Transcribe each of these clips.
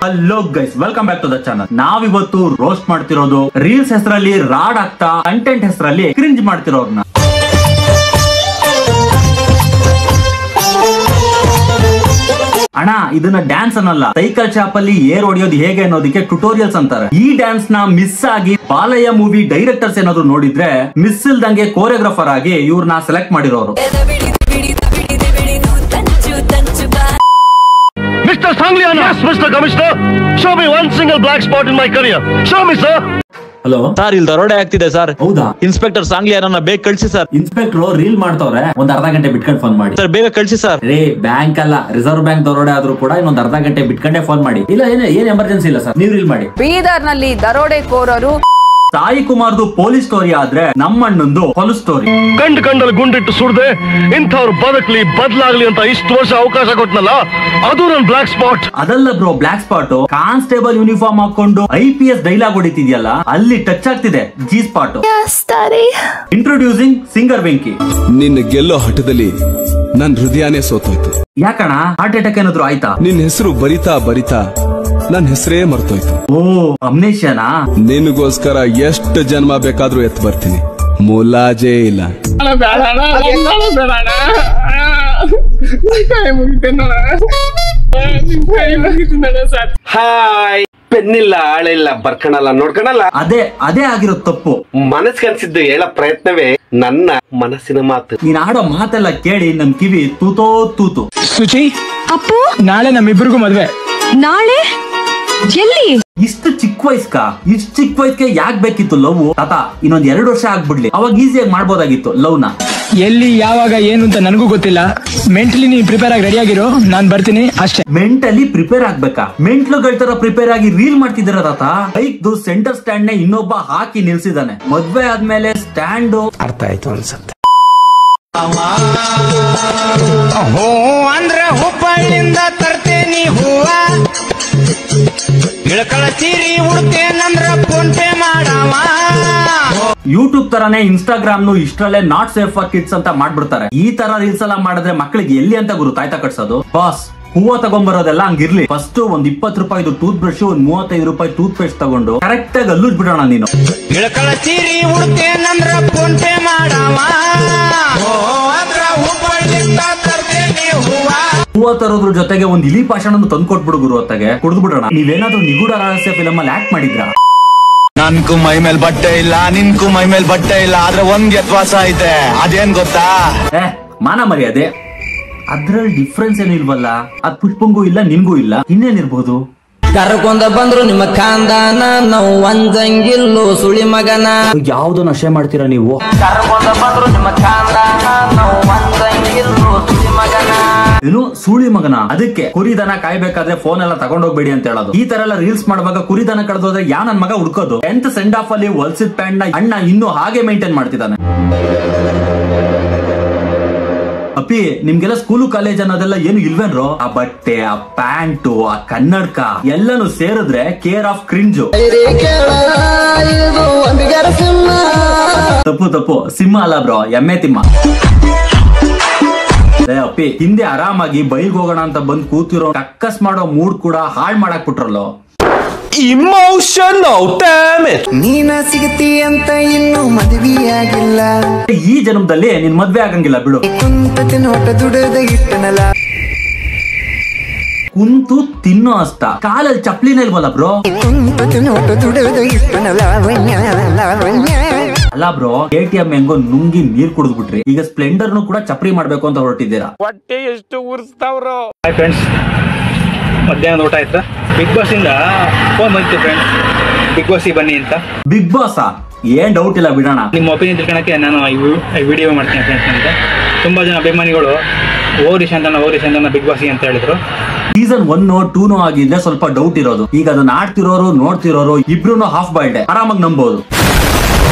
Hello guys, welcome back to the channel. ನಾವಿವತ್ತು roast ಮಾಡ್ತಿರೋದು reels ಹೆಸರಲ್ಲಿ ರಾಡ್ ಆಗ್ತಾ, ಕಂಟೆಂಟ್ ಹೆಸರಲ್ಲಿ ಕ್ರಿಂಜ್ ಮಾಡ್ತಿರೋರ್ನ. ಅಣ್ಣ, ಇದನ್ನ ಡ್ಯಾನ್ಸ್ ಅನ್ನಲ್ಲ, ಸೈಕಲ್ ಶಾಪ್ ಅಲ್ಲಿ ಏರ್ ಹೊಡಿಯೋದು ಹೇಗೆ ಅನ್ನೋದಕ್ಕೆ ಟ್ಯುಟೋರಿಯಲ್ಸ್ ಅಂತಾರೆ. ಈ ಡ್ಯಾನ್ಸ್ ನ ಮಿಸ್ ಆಗಿ ಬಾಲಯ್ಯ ಮೂವಿ ಡೈರೆಕ್ಟರ್ಸ್ ಏನಾದ್ರು ನೋಡಿದ್ರೆ ಮಿಸ್ ಇಲ್ದಂಗೆ ಕೋರಿಯೋಗ್ರಾಫರ್ ಆಗಿ ಇವ್ರನ್ನ ಸೆಲೆಕ್ಟ್ ಮಾಡಿರೋರು. Mr. Sangliana, yes, Mr. Commissioner. Show me one single black spot in my career. Show me, sir. Hello sir, ಇಲ್ಲಿ ದರೋಡೆ ಆಗ್ತಿದೆ ಸರ್. ಹೌದಾ? ಇನ್ಸ್ಪೆಕ್ಟರ್ ಸಾಂಗ್ಲಿಯಾನ ಬೇಗ ಕಳ್ಸಿ ಸರ್. ಇನ್ಸ್ಪೆಕ್ಟರ್ ರೀಲ್ ಮಾಡ್ತವ್ರೆ, ಒಂದ್ ಅರ್ಧ ಗಂಟೆ ಬಿಟ್ಕೊಂಡು ಫೋನ್ ಮಾಡಿ ಸರ್. ಬೇಗ ಕಳ್ಸಿ ಸರ್. ರೇ, ಬ್ಯಾಂಕ್ ಅಲ್ಲ, ರಿಸರ್ವ್ ಬ್ಯಾಂಕ್ ದರೋಡೆ ಆದ್ರೂ ಕೂಡ ಇನ್ನೊಂದ್ ಅರ್ಧ ಗಂಟೆ ಬಿಟ್ಕೊಂಡೆ ಫೋನ್ ಮಾಡಿ. ಇಲ್ಲ, ಏನ್ ಎಮರ್ಜೆನ್ಸಿ ಇಲ್ಲ ಸರ್, ನೀವು ರೀಲ್ ಮಾಡಿ. ಬೀದರ್ ನಲ್ಲಿ ದರೋಡೆಕೋರರು. ಸಾಯಿ ಕುಮಾರ್ದು ಪೊಲೀಸ್ ಸ್ಟೋರಿ ಆದ್ರೆ ನಮ್ಮಣ್ಣಂದು ಹೊಲ ಸ್ಟೋರಿ. ಕಂಡಲ್ಲಿ ಗುಂಡಿಟ್ಟು ಸುಡ್ದೆ ಇಂಥವ್ರು ಬದುಕ್ಲಿ ಬದಲಾಗ್ಲಿ ಅಂತ ಇಷ್ಟು ವರ್ಷ ಅವಕಾಶ ಕೊಟ್ನಲ್ಲ, ಅದು ನನ್ ಬ್ಲಾಕ್ ಸ್ಪಾಟ್. ಅದಲ್ಲ bro, black spot constable uniform ಹಾಕೊಂಡು IPS ಡೈಲಾಗ್ ಹೊಡಿತಿದ್ಯಲ್ಲ, ಅಲ್ಲಿ ಟಚ್ ಆಗ್ತಿದೆ G spot. Introducing singer Venki. ನಿನ್ನ ಗೆಲ್ಲೋ ಹಠದಲ್ಲಿ ನನ್ ಹೃದಯನೇ ಸೋತೋಯ್ತು. ಯಾಕಣ, ಹಾರ್ಟ್ ಅಟ್ಯಾಕ್ ಏನಾದ್ರು ಆಯ್ತಾ? ನಿನ್ ಹೆಸರು ಬರಿತಾ ಬರಿತಾ ನನ್ ಹೆಸರೇ ಮರ್ತೋಯ್ತು. ಓ, ಅಮ್ನೇಶನಾ? ನಿನಗೋಸ್ಕರ ಎಷ್ಟು ಜನ್ಮ ಬೇಕಾದ್ರೂ ಎತ್ ಬರ್ತೀನಿ, ಮುಲಾಜೇ ಇಲ್ಲ. ಹಾಯ್, ಪೆನ್ನಿಲ್ಲ, ಆಳಿಲ್ಲ, ಬರ್ಕಣಲ್ಲ, ನೋಡ್ಕಣಲ್ಲ. ಅದೇ ಆಗಿರೋ ತಪ್ಪು. ಮನಸ್ಗನ್ಸಿದ್ದು ಹೇಳೋ ಪ್ರಯತ್ನವೇ ನನ್ನ ಮನಸ್ಸಿನ ಮಾತು. ನೀನ್ ಆಡೋ ಮಾತೆಲ್ಲ ಕೇಳಿ ನಮ್ ಕಿವಿ ತೂತೋ ತೂತು. ಸುಚಿ, ಅಪ್ಪು, ನಾಳೆ ನಮ್ಮಿಬ್ಬರಿಗೂ ಮದ್ವೆ. ನಾಳೆ ಎಲ್ಲಿ? ಇಷ್ಟು ಚಿಕ್ಕ ವಯಸ್ಸಿಗೆ ಯಾಕೆ ಬೇಕಿತ್ತು ಲವ್? ತಾತ, ಇನ್ನೊಂದ್ 2 ವರ್ಷ ಆಗ್ಬಿಡ್ಲಿ, ಅವಾಗ ಈಸಿಯಾಗಿ ಮಾಡ್ಬೋದಾಗಿತ್ತು ಲವ್ ನ. ಎಲ್ಲಿ, ಯಾವಾಗ, ಏನು ಅಂತ ನನಗೂ ಗೊತ್ತಿಲ್ಲ. ಮೆಂಟಲಿ ನೀ ಪ್ರಿಪೇರ್ ಆಗಿ ರೆಡಿ ಆಗಿರೋ, ನಾನ್ ಬರ್ತೀನಿ ಅಷ್ಟೇ. Mentally prepare ಆಗ್ಬೇಕಾ? ಮೆಂಟ್ಲುಗಳ ತರ ಪ್ರಿಪೇರ್ ಆಗಿ ರೀಲ್ ಮಾಡ್ತಿದ್ದೀರ ತಾತ. ಬೈಕ್ ಸೆಂಟರ್ ಸ್ಟ್ಯಾಂಡ್ ನೇ ಇನ್ನೊಬ್ಬ ಹಾಕಿ ನಿಲ್ಸಿದಾನೆ. ಮದ್ವೆ ಆದ್ಮೇಲೆ ಸ್ಟ್ಯಾಂಡ್ ಅರ್ಥ ಆಯ್ತು ಅನ್ಸುತ್ತೆ. ಅಂದ್ರೆ ಹುಬ್ಬಳ್ಳಿಂದ ತರ್ತೇನಿ ಹೂವ, ಇಳಕಳ ಸೀರಿ ಉಡ್ತೇನಂದ್ರ ಫೋನ್ ಪೇ ಮಾಡವ. ಯೂಟ್ಯೂಬ್ ತರಾನೇ ಇನ್ಸ್ಟಾಗ್ರಾಮ್ ನು ಇಷ್ಟರಲ್ಲೇ ನಾಟ್ ಸೇಫ್ ಫಾರ್ ಕಿಡ್ಸ್ ಅಂತ ಮಾಡ್ಬಿಡ್ತಾರೆ. ಈ ತರ ರೀಲ್ಸ್ ಎಲ್ಲ ಮಾಡಿದ್ರೆ ಮಕ್ಕಳಿಗೆ ಎಲ್ಲಿ ಅಂತ ಗುರು ತಾಯ್ತಾ ಕಟ್ಸೋದು? ಬಾಸ್, ಹೂವ ತಗೊಂಡ್ಬರೋದೆಲ್ಲ ಹಂಗಿರ್ಲಿ. ಫಸ್ಟ್ ಒಂದ್ 20 ರೂಪಾಯಿದು ಟೂತ್ ಬ್ರಷ್, ಒಂದ್ 35 ರೂಪಾಯಿ ಟೂತ್ ಪೇಸ್ಟ್ ತಗೊಂಡು ಕರೆಕ್ಟ್ ಆಗಿ ಅಲ್ಲೂಜ್ ಬಿಡೋಣ. ನೀನು ಇಳಕಳ ಸೀರಿ ಉಡ್ತೇನಂದ್ರ ಫೋನ್ ಪೇ ಮಾಡವ. ಹುಬ್ಬಳ್ಳಿಂದ ತರ್ತೇನಿ ಹೂವ. ಹೂವ ತರೋದ್ರ ಜೊತೆಗೆ ಒಂದ್ ಇಲಿ ಪಾಷಾಣ ತಂದ್ಕೊಟ್ಬಿಡು ಗುರು, ಹೊತ್ತಾಗೆ ಕುಡಿದು ಬಿಡೋಣ. ನೀವೇನಾದ್ರೂ ನಿಗೂಢ ರಹಸ್ಯ ಫಿಲಮ್ ಅಲ್ಲಿ ಆಕ್ಟ್ ಮಾಡಿದ್ರ? ನನ್ಗೂ ಮೈ ಮೇಲ್ ಬಟ್ಟೆ ಇಲ್ಲ, ನಿನ್ಗೂ ಮೈ ಮೇಲ್ ಬಟ್ಟೆ ಇಲ್ಲ, ಆದ್ರೆ ಒಂದ್ ವ್ಯತ್ಯಾಸ ಐತೆ. ಅದೇನ್ ಗೊತ್ತಾ? ಮಾನ ಮರ್ಯಾದೆ, ಅದ್ರಲ್ಲಿ ಡಿಫ್ರೆನ್ಸ್ ಏನು ಇಲ್ವಲ್ಲ. ಅದ್ ಪುಷ್ಪಂಗೂ ಇಲ್ಲ, ನಿನ್ಗೂ ಇಲ್ಲ, ಇನ್ನೇನಿರ್ಬೋದು? ಕರ್ಕೊಂಡ ಬಂದ್ರು ನಿಮ್ಮ ಖಾನ್ದಾನ, ನಾವು ಒಂದಂಗಿಲ್ಲೋ ಸುಳಿ ಮಗನ. ಯಾವ್ದು ನಶೆ ಮಾಡ್ತೀರಾ ನೀವು? ಕರ್ಕೊಂಡ ಬಂದ್ರು ನಿಮ್ಮ ಖಾನ್ದಾನ, ನಾವು ಒಂದಂಗಿಲ್ಲೋ ಸುಳಿ ಮಗನ. ಏನು ಸುಳಿ ಮಗನ? ಅದಕ್ಕೆ ಕುರಿದನ ಕಾಯ್ಬೇಕಾದ್ರೆ ಫೋನ್ ಎಲ್ಲ ತಗೊಂಡೋಗ್ಬೇಡಿ ಅಂತ ಹೇಳೋದು. ಈ ತರ ಎಲ್ಲ ರೀಲ್ಸ್ ಮಾಡುವಾಗ ಕುರಿದನ ಕಳೆದೋದ್ರೆ ಯಾ ನನ್ ಮಗ ಹುಡ್ಕೋದು? 10th ಸೆಂಡ್ ಆಫ್ ಅಲ್ಲಿ ಹೊಲ್ಸಿದ ಪ್ಯಾಂಟ್ ನ ಅಣ್ಣ ಇನ್ನೂ ಹಾಗೆ ಮೇಂಟೈನ್ ಮಾಡ್ತಿದ್ದಾನೆ. ಅಪ್ಪಿ, ನಿಮ್ಗೆಲ್ಲ ಸ್ಕೂಲು ಕಾಲೇಜ್ ಅನ್ನೋದೆಲ್ಲ ಏನು ಇಲ್ವೇನ್ರೋ? ಆ ಬಟ್ಟೆ, ಆ ಪ್ಯಾಂಟು, ಆ ಕನ್ನಡಕ ಎಲ್ಲಾನು ಸೇರಿದ್ರೆ ಕೇರ್ ಆಫ್ ಕ್ರಿಂಜು. ತಪ್ಪು, ಸಿಂಹ ಅಲ್ಲ ಬ್ರೋ, ಎಮ್ಮೆ ತಿಮ್ಮ. ಅಪ್ಪಿ, ಹಿಂದೆ ಆರಾಮಾಗಿ ಬೈಕ್ ಹೋಗೋಣ ಅಂತ ಬಂದ್ ಕೂತಿರೋ ಟಕ್ಕಸ್ ಮಾಡೋ ಮೂಡ್ ಕೂಡ ಹಾಳ್ ಮಾಡಕ್ ಬಿಟ್ರಲ್ಲೋ. Emotional damage. ನೀನ ಸಿಗತಿ ಅಂತ ಇನ್ನು ಮದುವೆಯಾಗಿಲ್ಲ, ಈ ಜನ್ಮದಲ್ಲಿ ನಿನ್ ಮದ್ವೆ ಆಗಂಗಿಲ್ಲ ಬಿಡು. ಕುಂತ ನೋಟ ದುಡದ ಇಟ್ಟನಲ್ಲ, ಕುಂತು ತಿನ್ನೋ ಅಷ್ಟ ಕಾಲಲ್ಲಿ ಚಪ್ಲಿನ ಇಲ್ವಲ್ಲ ಬ್ರೋ? ಕುಂತ ನೋಟ ದುಡದ ಇಟ್ಟನಲ್ಲ. ಅಲ್ಲ ಬ್ರೋ, KTM ಹೆಂಗೋ ನುಂಗಿ ನೀರ್ ಕುಡಿದ್ಬಿಟ್ರಿ, ಈಗ ಸ್ಪ್ಲೆಂಡರ್ ನು ಕೂಡ ಚಪ್ರಿ ಮಾಡ್ಬೇಕು ಅಂತ ಹೊರಟಿದ್ದೀರಾ. ಹೊಟ್ಟೆ ಎಷ್ಟು ಉರ್ಸ್ತಾವ್ರು. ಹಾಯ್ ಫ್ರೆಂಡ್ಸ್, ಮಧ್ಯಾಹ್ನದ ಊಟ ಆಯ್ತಾ? ಬಿಗ್ ಬಾಸ್ ಇಂದ ಫೋನ್ ಬಂತು ಫ್ರೆಂಡ್ಸ್, ಬಿಗ್ ಬಾಸ್ ಬನ್ನಿ ಅಂತ. ಬಿಗ್ ಬಾಸ್ ಏನ್ ಡೌಟ್ ಇಲ್ಲ, ಬಿಡೋಣ. ನಿಮ್ಮ ಒಪಿನಿಯನ್ ತಿಳ್ಕೊಳಕ್ಕೆ ನಾನು ಈ ವಿಡಿಯೋ ಮಾಡ್ತೀನಿ ಫ್ರೆಂಡ್ಸ್ ಅಂತ. ತುಂಬಾ ಜನ ಅಭಿಮಾನಿಗಳು ಓರಿಶ್ ಅಂತ ಬಿಗ್ ಬಾಸ್ ಅಂತ ಹೇಳಿದ್ರು. ಸೀಸನ್ 1, 2 ಆಗಿದ್ರೆ ಸ್ವಲ್ಪ ಡೌಟ್ ಇರೋದು. ಈಗ ಅದನ್ನ ಆಡ್ತಿರೋರು ನೋಡ್ತಿರೋರು ಇಬ್ರು ಹಾಫ್ ಬಾಯ್ಲ್ಡ್, ಆರಾಮಾಗಿ ನಂಬೋದು.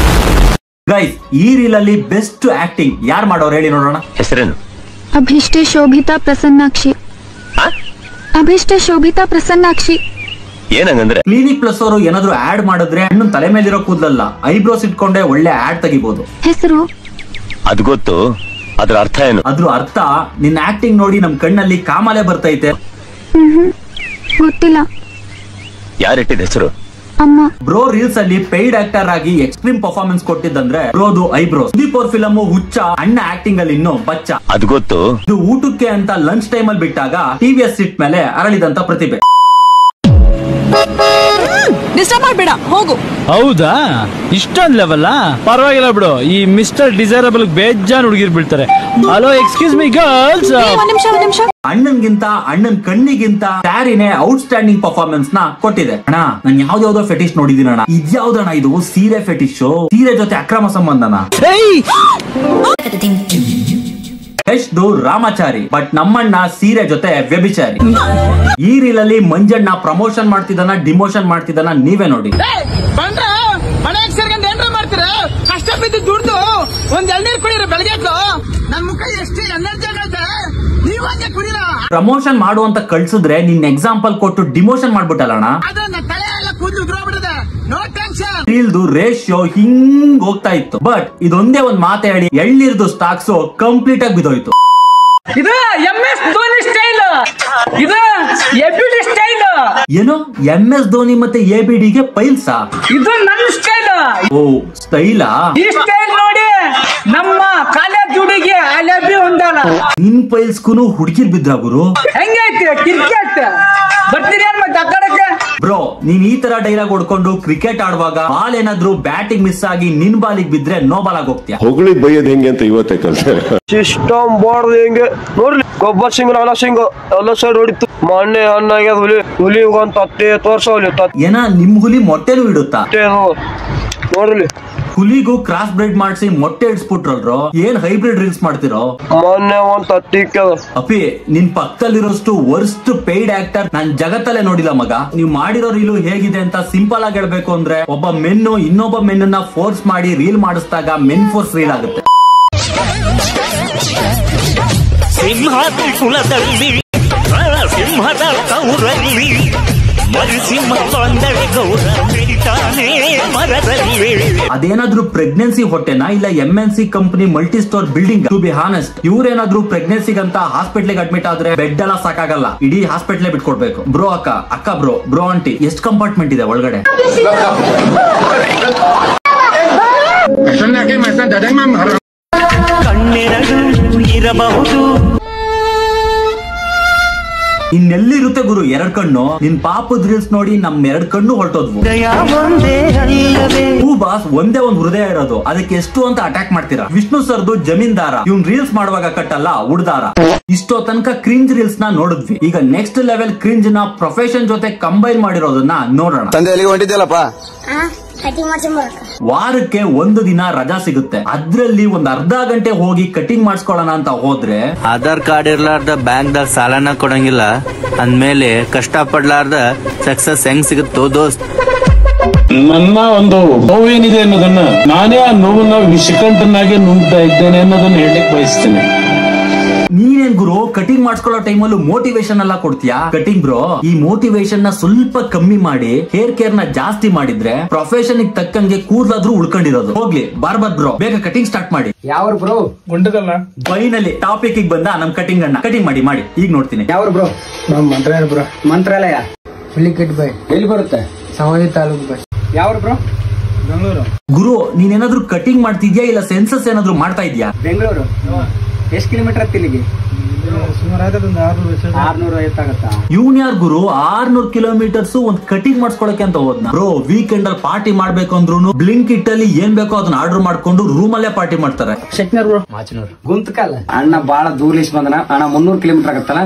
ಗೈಸ್, ಈ ರೀಲ್ ಅಲ್ಲಿ ಬೆಸ್ಟ್ ಆಕ್ಟಿಂಗ್ ಯಾರು ಮಾಡೋರು ಹೇಳಿ ನೋಡೋಣ. ಹೆಸರೇನು? ಅಭಿಷ್ಟೆ ಶೋಭಿತಾ ಪ್ರಸನ್ನಾಕ್ಷಿ. ಅಭಿಷ್ಟೆ ಶೋಭಿತಾ ಪ್ರಸನ್ನಾಕ್ಷಿ. ಏನಂಗಂದ್ರೆ ಕ್ಲಿನಿಕ್ ಪ್ಲಸ್ ಅವರು ಏನಾದ್ರು ಆಡ್ ಮಾಡಿದ್ರೆ ಅಣ್ಣನ್ ತಲೆ ಮೇಲಿರೋ ಕೂದಲಲ್ಲ, ಐಬ್ರೋಸ್ ಇಟ್ಕೊಂಡೆ ಒಳ್ಳೆ ಆಡ್ ತೆಗಿಬಹುದು. ಹೆಸರು? ಅದ್ ಗೊತ್ತು, ಅದ್ರ ಅರ್ಥ ಏನು? ಅದ್ರ ಅರ್ಥ ನಿನ್ನ ಆಕ್ಟಿಂಗ್ ನೋಡಿ ನಮ್ ಕಣ್ಣಲ್ಲಿ ಕಾಮಾಲೆ ಬರ್ತೈತೆ. ಗೊತ್ತಿಲ್ಲ. ಯಾರಿಟ್ಟಿದ ಹೆಸರು? ಅಮ್ಮ. ಬ್ರೋ ರೀಲ್ಸ್ ಅಲ್ಲಿ ಪೇಯ್ಡ್ ಆಕ್ಟರ್ ಆಗಿ ಎಕ್ಸ್ಟ್ರೀಮ್ ಪರ್ಫಾರ್ಮೆನ್ಸ್ ಕೊಟ್ಟಿದ್ದಂದ್ರೆ ಬ್ರೋದು ಐಬ್ರೋಸ್. ಸುದೀಪ್ ಅವ್ರ ಫಿಲಮ್ ಹುಚ್ಚ, ಅಣ್ಣ ಆಕ್ಟಿಂಗ್ ಅಲ್ಲಿ ಇನ್ನೂ ಬಚ್ಚ. ಅದು ಗೊತ್ತು. ಇದು ಊಟಕ್ಕೆ ಅಂತ ಲಂಚ್ ಟೈಮ್ ಅಲ್ಲಿ ಬಿಟ್ಟಾಗ ಟಿವಿಎಸ್ ಸೀಟ್ ಮೇಲೆ ಅರಳಿದಂತ ಪ್ರತಿಭೆ. ಡಿಸ್ಟರ್ಬ್ ಮಾಡ್ಬೇಡ, ಹೋಗು. ಹೌದಾ, ಇಷ್ಟೊಂದ್ ಲೆವೆಲ್? ಪರವಾಗಿಲ್ಲ ಬಿಡು, ಈ ಮಿಸ್ಟರ್ ಡಿಸೈರಬಲ್ ಬೇಜಾನ್ ಹುಡುಗಿರ್ ಬೀಳ್ತಾರೆ. Hello, excuse me girls. ಒಂದ್ ನಿಮಿಷ. ಅಣ್ಣನ್ಗಿಂತ ಅಣ್ಣನ್ ಕಣ್ಣಿಗಿಂತ ಸ್ಯಾರಿನೇ ಔಟ್ ಸ್ಟ್ಯಾಂಡಿಂಗ್ ಪರ್ಫಾರ್ಮೆನ್ಸ್ ನ ಕೊಟ್ಟಿದೆ. ಅಣ್ಣ, ನಾನು ಯಾವ್ದಾವ್ದೋ ಫೆಟಿಶ್ ನೋಡಿದೀನಿ ಅಣ್ಣ. ಇದ್ಯಾವ್ದಣ್ಣ ಇದು? ಸೀರೆ ಫೆಟಿಶ್, ಸೀರೆ ಜೊತೆ ಅಕ್ರಮ ಸಂಬಂಧನ? ಎಷ್ಟು ರಾಮಾಚಾರಿ, ಬಟ್ ನಮ್ಮಣ್ಣ ಸೀರೆ ಜೊತೆ ವ್ಯಭಿಚಾರಿ. ಈ ರೀಲ್ ಅಲ್ಲಿ ಮಂಜಣ್ಣ ಪ್ರಮೋಷನ್ ಮಾಡ್ತಿದ್ದಾನ, ಡಿಮೋಷನ್ ಮಾಡ್ತಿದ್ದಾನ, ನೀವೇ ನೋಡಿ. ಕಷ್ಟ ಬಿದ್ದು ದುಡ್ದು ಒಂದ್ ಎಳ್ನೀರ್ ಕುಡಿದ್ರೆ ಬೆಳಗ್ಗೆ ನನ್ ಮುಖ ಎಷ್ಟು ಎನರ್ಜಿ ಆಗೈತೆ. ನೀವಂಗೆ ಕುಡಿರ. ಪ್ರಮೋಷನ್ ಮಾಡುವಂತ ಕಳ್ಸಿದ್ರೆ ನಿನ್ ಎಕ್ಸಾಂಪಲ್ ಕೊಟ್ಟು ಡಿಮೋಷನ್ ಮಾಡ್ಬಿಟ್ಟಲ್ಲಣ್ಣ. ತಲೆ ಎಲ್ಲ ಕೂದಲು ಉದ್ರೋಗ್ಬಿಟ್ಟಿದೆ. No tension. ರೀಲ್ದು ರೇಷಿಯೋ ಹಿಂಗ್ ಹೋಗ್ತಾ ಇತ್ತು. ಬಟ್ ಇದೊಂದೇ ಒಂದ್ ಮಾತು ಹೇಳಿ, ಎಳ್ನೀರ್ದು ಸ್ಟಾಕ್ಸ್ ಕಂಪ್ಲೀಟ್ ಆಗಿ ಬಿದ್ದೋಯ್ತು. ಇದು MS ಧೋನಿ ಸ್ಟೈಲ್, ಇದು ABD ಸ್ಟೈಲ್. ಏನು MS ಧೋನಿ ಮತ್ತೆ ABD ಗೆ ಪೈಲ್ಸಾ? ಇದು ನನ್ನ ಸ್ಟೈಲ್. ಓ, ಸ್ಟೈಲಾ? ಈ ಸ್ಟೈಲ್ ನೋಡಿ ನಮ್ಮ ಕಾಲೇಜ್ ಹುಡುಗಿ ಅಲಬಿ ಹೊಂದಲ್ಲ. ನಿನ್ ಪೈಲ್ಸ್ಗೂ ಹುಡುಗಿರ್ ಬಿದ್ರ ಗುರು? ಹೆಂಗೈತಿ ಕ್ರಿಕೆಟ್? ಬರ್ತೀರಿ ಮತ್ತೆ ಆ ಕಡೆಗೆ? ಬ್ರೋ, ನೀನ್ ಈ ತರ ಡೈಲಾಗ್ ಹೊಡ್ಕೊಂಡು ಕ್ರಿಕೆಟ್ ಆಡುವಾಗ ಬಾಲ್ ಏನಾದ್ರು ಬ್ಯಾಟಿಂಗ್ ಮಿಸ್ ಆಗಿ ನಿನ್ ಬಾಲಿಗೆ ಬಿದ್ರೆ ನೋ ಬಾಲ್ ಆಗಿ ಹೋಗ್ತೀಯ. ಹೊಗಳಿ ಬೈಯೋದ್ ಹೆಂಗೆ ಅಂತ ಇವತ್ತೇ ಕಲ್ತೆ. ಸಿಸ್ಟಮ್ ಬೋರ್ಡ್ ಹೆಂಗೆ ನೋಡ್ಲಿ. ಗೊಬ್ಬರ್ ಸಿಂಗ್ ಅಲ್ಲ ಸಿಂಗ್ ಎಲ್ಲ ಸೈಡ್ ಹೊಡಿತು. ಮೊನ್ನೆ ಅನ್ನಾಗ್ಯದ ಹುಲಿ ಅಂತ 10 ವರ್ಷ ಹುಲಿ. ಏನ ನಿಮ್ ಹುಲಿ ಮೊಟ್ಟೆನೂ ಇಡುತ್ತಾ? ನೋಡ್ಲಿ, ಹುಲಿಗೂ ಕ್ರಾಸ್ ಬ್ರೀಡ್ ಮಾಡಿಸಿ ಮೊಟ್ಟೆ ಇಡ್ಸ್ಬಿಟ್ರಲ್ರೋ. ಏನ್ ಹೈಬ್ರಿಡ್ ರೀಲ್ಸ್ ಮಾಡ್ತಿರೋ? ಮೊನ್ನೆ ಒಂದ್ ಅಪ್ಪಿ, ನಿನ್ ಪಕ್ಕದಲ್ಲಿರೋಷ್ಟು ವರ್ಸ್ಟ್ ಪೇಯ್ಡ್ ಆಕ್ಟರ್ ನಾನ್ ಜಗತ್ತಲ್ಲೇ ನೋಡಿಲ್ಲ ಮಗ. ನೀವ್ ಮಾಡಿರೋ ರೀಲು ಹೇಗಿದೆ ಅಂತ ಸಿಂಪಲ್ ಆಗಿ ಹೇಳ್ಬೇಕು ಅಂದ್ರೆ, ಒಬ್ಬ ಮೆನ್ನು ಇನ್ನೊಬ್ಬ ಮೆನ್ನ ಫೋರ್ಸ್ ಮಾಡಿ ರೀಲ್ ಮಾಡಿಸಿದಾಗ ಮೆನ್ ಫೋರ್ಸ್ ರೀಲ್ ಆಗುತ್ತೆ. ಸಿಂಹದ ಕುಲದಲ್ಲಿ ಸಿಂಹದ ಕೌರಲ್ಲಿ ಅದೇನಾದ್ರೂ ಪ್ರೆಗ್ನೆನ್ಸಿ ಹೊಟ್ಟೆನಾ ಇಲ್ಲ MNC company multi storey building? To be honest, ಇವ್ರೇನಾದ್ರೂ ಪ್ರೆಗ್ನೆನ್ಸಿಗಂತ ಹಾಸ್ಪಿಟ್ಲಿಗೆ ಅಡ್ಮಿಟ್ ಆದ್ರೆ ಬೆಡ್ ಎಲ್ಲ ಸಾಕಾಗಲ್ಲ, ಇಡೀ ಹಾಸ್ಪಿಟ್ಲೇ ಬಿಟ್ಕೊಡ್ಬೇಕು. ಬ್ರೋ ಅಕ್ಕ ಬ್ರೋ ಆಂಟಿ, ಎಷ್ಟು ಕಂಪಾರ್ಟ್ಮೆಂಟ್ ಇದೆ ಒಳಗಡೆ? ಕಣ್ಣೆರಡು ಇರಬಹುದು. ಇನ್ನೆಲ್ಲಿರುತ್ತೆ ಗುರು 2 ಕಣ್ಣು? ನಿನ್ ಪಾಪದ ರೀಲ್ಸ್ ನೋಡಿ ನಮ್ 2 ಕಣ್ಣು ಹೊರಟೋದ್ವು. ಹೂ ಬಾಸ್, ಒಂದೇ ಒಂದ್ ಹೃದಯ ಇರೋದು, ಅದಕ್ಕೆ ಎಷ್ಟು ಅಂತ ಅಟ್ಯಾಕ್ ಮಾಡ್ತೀರಾ? ವಿಷ್ಣು ಸರ್ದು ಜಮೀನ್ದಾರ, ಇವ್ನ್ ರೀಲ್ಸ್ ಮಾಡುವಾಗ ಕಟ್ಟಲ್ಲ ಉಡ್ದಾರ. ಇಷ್ಟೋ ತನಕ ಕ್ರಿಂಜ್ ರೀಲ್ಸ್ ನ ನೋಡಿದ್ವಿ. ಈಗ ನೆಕ್ಸ್ಟ್ ಲೆವೆಲ್ ಕ್ರಿಂಜ್ ನ ಪ್ರೊಫೆಷನ್ ಜೊತೆ ಕಂಬೈನ್ ಮಾಡಿರೋದನ್ನ ನೋಡೋಣ. ವಾರಕ್ಕೆ 1 ದಿನ ರಜಾ ಸಿಗುತ್ತೆ. ಅದ್ರಲ್ಲಿ ಒಂದ್ ಅರ್ಧ ಗಂಟೆ ಹೋಗಿ ಕಟಿಂಗ್ ಮಾಡಿಸ್ಕೊಳ್ಳೋಣ ಅಂತ ಹೋದ್ರೆ, ಆಧಾರ್ ಕಾರ್ಡ್ ಇರ್ಲಾರ್ದ ಬ್ಯಾಂಕ್ದಾಗ ಸಾಲನ ಕೊಡಂಗಿಲ್ಲ ಅಂದ್ಮೇಲೆ ಕಷ್ಟ ಪಡ್ಲಾರ್ದ ಸಕ್ಸಸ್ ಹೆಂಗ್ ಸಿಗುತ್ತೋ ದೋಸ್ತ್? ನನ್ನ ಒಂದು ನೋವೇನಿದೆ ಅನ್ನೋದನ್ನ ನಾನೇ ಆ ನೋವನ್ನ ವಿಷಕಂಠನಾಗಿ ನುಂಗ್ತಾ ಇದ್ದೇನೆ ಅನ್ನೋದನ್ನ ಹೇಳಲಿಕ್ಕೆ ಬಯಸ್ತೇನೆ. ನೀನೇನ್ ಗುರು ಕಟಿಂಗ್ ಮಾಡಿಸ್ಕೊಳ್ಳೋ ಟೈಮಲ್ಲೂ ಮೋಟಿವೇಶನ್ ಎಲ್ಲ ಕೊಡ್ತೀಯಾ? ಕಟಿಂಗ್ ಬ್ರೋ, ಈ ಮೋಟಿವೇಶನ್ ನ ಸ್ವಲ್ಪ ಕಮ್ಮಿ ಮಾಡಿ ಹೇರ್ ಕೇರ್ ನ ಜಾಸ್ತಿ ಮಾಡಿದ್ರೆ ಪ್ರೊಫೆಷನ್ ತಕ್ಕಂಗೆ ಕೂದಲಾದ್ರೂ ಉಳ್ಕೊಂಡಿರೋದು. ಹೋಗ್ಲಿ ಬಾರ್ಬರ್ ಬ್ರೋ, ಬೇಗ ಕಟಿಂಗ್ ಸ್ಟಾರ್ಟ್ ಮಾಡಿ. ಯಾವ ಬ್ರೋ? ಗುಂಡದಲ್ಲ. ಫೈನಲಿ ಟಾಪಿಕ್ ಬಂದ ನಮ್ ಕಟಿಂಗ್ ಅಣ್ಣ. ಕಟಿಂಗ್ ಮಾಡಿ ಈಗ ನೋಡ್ತೀನಿ. ಯಾವ ಬ್ರೋ? ಮಂತ್ರಾಲಯ ಬ್ರೋ. ಮಂತ್ರಾಲಯ ಹುಲಿಕಟ್ ಬೈ ಎಲ್ಲಿ ಬರುತ್ತೆ? ಸವದಿ ತಾಲೂಕು ಬೈ. ಯಾವ ಬ್ರೋ? ಬೆಂಗಳೂರು. ಗುರು, ನೀನೇನಾದ್ರೂ ಕಟಿಂಗ್ ಮಾಡ್ತಿದ್ಯಾ ಇಲ್ಲ ಸೆನ್ಸಸ್ ಏನಾದ್ರೂ ಮಾಡ್ತಾ ಇದ್ಯಾ? ಬೆಂಗಳೂರು. ಎಷ್ಟು ಕಿಲೋಮೀಟರ್ ಹತ್ತಿ ಇಲ್ಲಿಗೆ? ಇವ್ನ್ ಯಾರ್ ಗುರು 600 ಕಿಲೋಮೀಟರ್ಸ್ ಒಂದ್ ಕಟಿಂಗ್ ಮಾಡ್ಸ್ಕೊಳಕ್ಕೆ ಅಂತ ಹೋದ್ನ? ಬ್ರೋ, ವೀಕೆಂಡ್ ಅಲ್ಲಿ ಪಾರ್ಟಿ ಮಾಡ್ಬೇಕು ಅಂದ್ರೂ ಬ್ಲಿಂಕ್ ಇಟ್ ಅಲ್ಲಿ ಏನ್ ಬೇಕೋ ಅದನ್ನ ಆರ್ಡರ್ ಮಾಡ್ಕೊಂಡು ರೂಮ್ ಅಲ್ಲೇ ಪಾರ್ಟಿ ಮಾಡ್ತಾರೆ. ಗುಂತಕಲ್ ಅಣ್ಣ ಬಾಳ ದೂರ್ಲಿಸ್ ಬಂದನ ಅಣ್ಣ 300 ಕಿಲೋಮೀಟರ್ ಆಗತ್ತಲ್ಲ.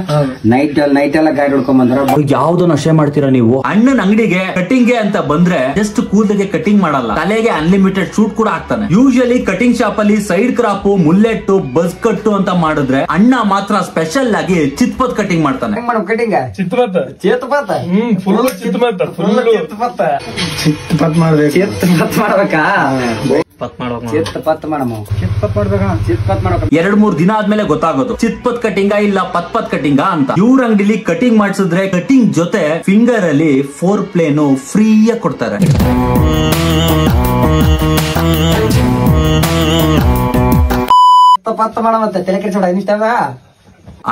ನೈಟ್ ಎಲ್ಲ ಗಾಡಿ ಹೊಡ್ಕೊಂಡ್ ಬಂದ್ರ. ಯಾವ್ದೋ ನಶೆ ಮಾಡ್ತೀರಾ ನೀವು? ಅಣ್ಣನ ಅಂಗಡಿಗೆ ಕಟಿಂಗ್ ಅಂತ ಬಂದ್ರೆ ಜಸ್ಟ್ ಕೂದಲಿಗೆ ಕಟಿಂಗ್ ಮಾಡಲ್ಲ, ತಲೆಗೆ ಅನ್ಲಿಮಿಟೆಡ್ ಶೂಟ್ ಕೂಡ ಆಗ್ತಾನೆ. ಯೂಶಲಿ ಕಟಿಂಗ್ ಶಾಪ್ ಅಲ್ಲಿ ಸೈಡ್ ಕ್ರಾಪ್, ಮುಲ್ಲೆಟ್ಟು, ಬಸ್ ಕಟ್ಟು ಅಂತ ಮಾಡಿದ್ರೆ ಅಣ್ಣ ಮಾತ್ರ ಸ್ಪೆಷಲ್ ಆಗಿ ಚಿತ್ಪತ್ ಕಟಿಂಗ್ ಮಾಡ್ತಾನೆ. ಕಟಿಂಗ್ ಚಿತ್ಪತ್ ಮಾಡ್ಬೇಕಾ? 2-3 ದಿನ ಆದ್ಮೇಲೆ ಗೊತ್ತಾಗೋದು ಚಿತ್ಪತ್ ಕಟಿಂಗ ಇಲ್ಲ ಪತ್ಪತ್ ಕಟಿಂಗ ಅಂತ. ಇವ್ರ ಅಂಗಡಿಲಿ ಕಟಿಂಗ್ ಮಾಡಿಸಿದ್ರೆ ಕಟಿಂಗ್ ಜೊತೆ ಫಿಂಗರ್ ಅಲ್ಲಿ 4 ಪ್ಲೇನು ಫ್ರೀಯಾಗಿ ಕೊಡ್ತಾರೆ.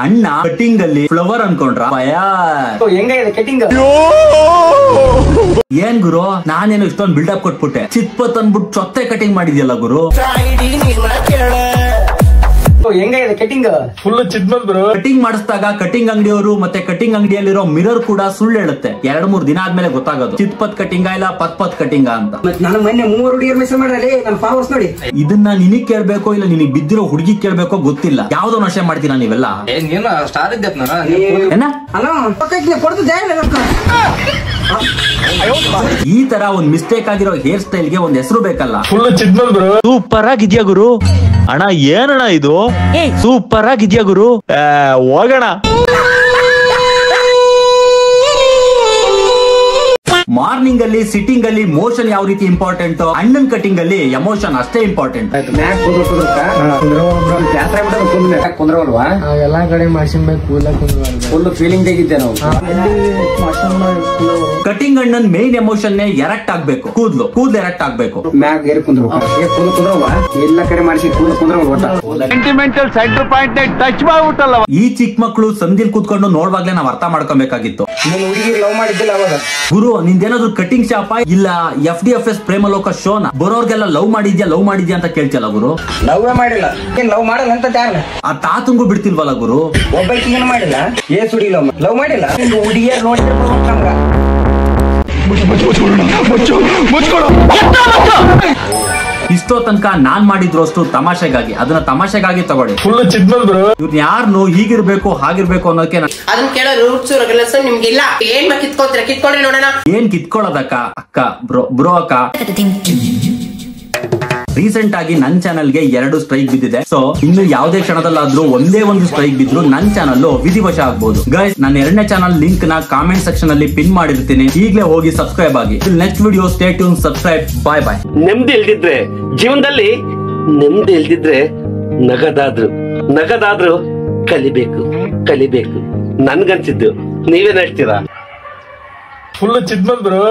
ಅಣ್ಣ ಕಟಿಂಗ್ ಅಲ್ಲಿ ಫ್ಲವರ್ ಅನ್ಕೊಂಡ್ರ? ಹೆಂಗಿದೆ ಕಟಿಂಗ್? ಏನ್ ಗುರು ನಾನೇನು ಇಷ್ಟೊಂದು ಬಿಲ್ಡಪ್ ಕೊಟ್ಬಿಟ್ಟೆ, ಚಿತ್ಪತ್ ಅನ್ಬಿಟ್ಟು ಚೊತ್ತೆ ಕಟಿಂಗ್ ಮಾಡಿದ್ಯಲ್ಲ ಗುರು. ಹೆಂಗಿದೆ ಕಟಿಂಗ್? ಫುಲ್ ಚಿದ್ಮಲ್ ಬ್ರೋ. ಕಟಿಂಗ್ ಮಾಡಿಸಿದಾಗ ಕಟಿಂಗ್ ಅಂಗಡಿಯವರು ಮತ್ತೆ ಕಟಿಂಗ್ ಅಂಗಡಿಯಲ್ಲಿರೋ ಮಿರರ್ ಕೂಡ ಸುಳ್ಳು ಹೇಳುತ್ತೆ. 2-3 ದಿನ ಆದ್ಮೇಲೆ ಗೊತ್ತಾಗೋದು ಚಿತ್ಪತ್ ಕಟಿಂಗ ಇಲ್ಲ ಪತ್ ಕಟಿಂಗ ಅಂತ. ನಾನು ಮೊನ್ನೆ 3 ಹುಡುಗಿಯರ್ ಮೆಸೇಜ್ ಮಾಡಲಿ ನನ್ನ ಫಾಲೋವರ್ಸ್ ನೋಡಿ. ಇದನ್ನ ನಿನಗ್ ಕೇಳ್ಬೇಕೋ ಇಲ್ಲ ನಿನಗ್ ಬಿದ್ದಿರೋ ಹುಡುಗಿ ಕೇಳ್ಬೇಕೋ ಗೊತ್ತಿಲ್ಲ. ಯಾವ್ದೋ ನಶೆ ಮಾಡ್ತೀರಾ ನೀವೆಲ್ಲ? ಸ್ಟಾರ್ ಇದ್ದೆ ಈ ತರ ಒಂದ್ ಮಿಸ್ಟೇಕ್ ಆಗಿರೋ ಹೇರ್ ಸ್ಟೈಲ್ ಗೆ ಒಂದ್ ಹೆಸರು ಬೇಕಲ್ಲ. ಫುಲ್ ಚಿದ್ಮಲ್ ಬ್ರೋ. ಸೂಪರ್ ಆಗಿದ್ಯಾ ಗುರು. ಅಣ್ಣ ಏನಣ್ಣ ಇದು ಸೂಪರ್ ಆಗಿದ್ಯಾ ಗುರು. ಹೋಗೋಣ. ಮಾರ್ನಿಂಗ್ ಅಲ್ಲಿ ಸಿಟ್ಟಿಂಗ್ ಅಲ್ಲಿ ಮೋಷನ್ ಯಾವ ರೀತಿ ಇಂಪಾರ್ಟೆಂಟ್, ಅಣ್ಣನ್ ಕಟಿಂಗ್ ಅಲ್ಲಿ ಎಮೋಷನ್ ಅಷ್ಟೇ ಇಂಪಾರ್ಟೆಂಟ್. ಎಲ್ಲಾ ಕಡೆ ಮಾಡ್ಸಿನ್ಬೇಕು ಫುಲ್ ಫೀಲಿಂಗ್ ತೆಗಿದ್ದೆ ನಾವು. ಕಟಿಂಗ್ ಅಣ್ಣನ್ ಮೇನ್ ಎಮೋಷನ್ ಎರೆಕ್ಟ್ ಆಗ್ಬೇಕು. ಕೂದ್ಲು ಎರೆಕ್ಟ್ ಆಗ್ಬೇಕು. ಮ್ಯಾಗ್ ಏರ್ ಕುಂದ್ರವ ಎಲ್ಲ ಕಡೆ ಮಾಡಿಸಿ ಸೆಂಟಿಮೆಂಟಲ್ ಸೆಂಟರ್ ಪಾಯಿಂಟ್ ಟಚ್ ಮಾಡ್ಬಿಟ್ಟಲ್ಲ. ಈ ಚಿಕ್ಕ ಮಕ್ಳು ಸಂದಿಲ್ ಕೂತ್ಕೊಂಡು ನೋಡ್ವಾಗ್ಲೇ ನಾವ್ ಅರ್ಥ ಮಾಡ್ಕೊಬೇಕಾಗಿತ್ತು. ಹುಡುಗಿ ಲವ್ ಮಾಡಿದ್ದಿಲ್ಲ ಅವಾಗ. ಗುರು ನಿಂದೇನಾದ್ರು ಕಟಿಂಗ್ ಶಾಪ ಇಲ್ಲ FDFS ಪ್ರೇಮಲೋಕ ಶೋನ ಬರೋರ್ಗೆಲ್ಲ ಲವ್ ಮಾಡಿದ್ಯಾ ಅಂತ ಕೇಳ್ತಿಯಲ್ಲ ಗುರು. ಲವ್ ಮಾಡಿಲ್ಲ, ಲವ್ ಮಾಡಲ್ಲ ಅಂತ ಆ ತಾತಂಗೂ ಬಿಡ್ತಿಲ್ವಲ್ಲ ಗುರು. ಒಬ್ಬ ಮಾಡಿಲ್ಲ, ಏಸ್ ಹುಡುಗಿ ಲವ್ ಮಾಡಿಲ್ಲ. ಹುಡುಗಿಯರ್ ನೋಡಿ ಇಷ್ಟೋ ತನಕ ನಾನ್ ಮಾಡಿದ್ರು ಅಷ್ಟು ತಮಾಷೆಗಾಗಿ, ಅದನ್ನ ತಮಾಷೆಗಾಗಿ ತಗೊಳ್ಳಿ. ಫುಲ್ ಚಿದ್ಮಲ್ ಬ್ರೋ. ಇವ್ರು ಯಾರನ್ನು ಹೀಗಿರ್ಬೇಕು ಹಾಗಿರ್ಬೇಕು ಅನ್ನೋಕೆ ಅದನ್ನ ಕೇಳೋ ರೂಲ್ಸ್ ರೆಗ್ಯುಲೇಷನ್ ನಿಮ್ಗೆ ಇಲ್ಲ. ಏನ್ ಕಿತ್ಕೊಳ್ರಿ ನೋಡೋಣ. ಏನ್ ಕಿತ್ಕೊಳ್ಳೋದಕ್ಕ ಅಕ್ಕ ಬ್ರೋ ಅಕ್ಕ. ರೀಸೆಂಟ್ ಆಗಿ ನನ್ ಚಾನಲ್ ಗೆ 2 ಸ್ಟ್ರೈಕ್ ಬಿದ್ದಿದೆ. ಸೊ ಇನ್ನು ಯಾವುದೇ ಕ್ಷಣದಲ್ಲಾದ್ರೂ ಒಂದೇ ಒಂದು ಸ್ಟ್ರೈಕ್ ಬಿದ್ರು ನನ್ ಚಾನಲ್ ವಿಧಿವಶ ಆಗ್ಬಹುದು. ಗೈಸ್ ನನ್ನ 2ನೇ ಚಾನಲ್ ಲಿಂಕ್ ನ ಕಾಮೆಂಟ್ ಸೆಕ್ಷನ್ ಅಲ್ಲಿ ಪಿನ್ ಮಾಡಿರ್ತೀನಿ, ಈಗಲೇ ಹೋಗಿ ಸಬ್ಸ್ಕ್ರೈಬ್ ಆಗಿ. Next video stay tune, subscribe. Bye. ನೆಮ್ಮದಿ ಇಲ್ದಿದ್ರೆ ಜೀವನದಲ್ಲಿ ನೆಮ್ಮದಿ ಇಲ್ದಿದ್ರೆ ನಗದಾದ್ರೂ ಕಲಿಬೇಕು ನನ್ಗನ್ಸಿದ್ದು. ನೀವೇನ್ ಹೇಳ್ತೀರಾ? ಫುಲ್ ಚಿದ್ಮಲ್ ಬ್ರೋ.